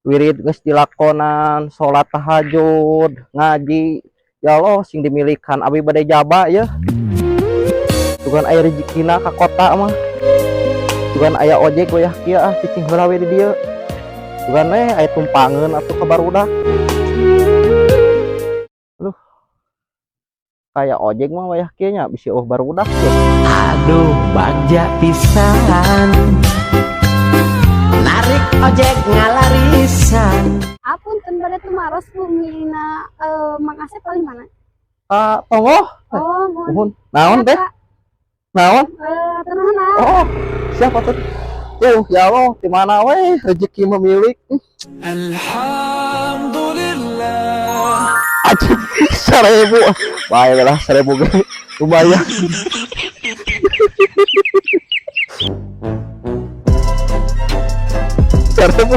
wirid geus dilakonan, salat tahajud, ngaji. Ya Allah sing dimilikan abi bade jaba ya. Tugan aya rezekina ka kota mah. Tugan aya ojek goyah kieu cicing heula we di dieu. Tugan aya tumpangeun atuh ka barudak. Aduh. Kayak ojek mah wayah kieu nya bisi barudak ya. Aduh bagja pisan narik ojek ngalarisan. Apunten bade tumaros bumina Mang Asep paling mana? Tongoh. Oh, Nuhun. Naon teh? Naon? Tenuhun Oh, siapa tuh? Ya Allah, di mana we rezeki memilih? Alhamdulillah. Aji, 1000. Baiklah 1000 ge. Lumayan. Seribu.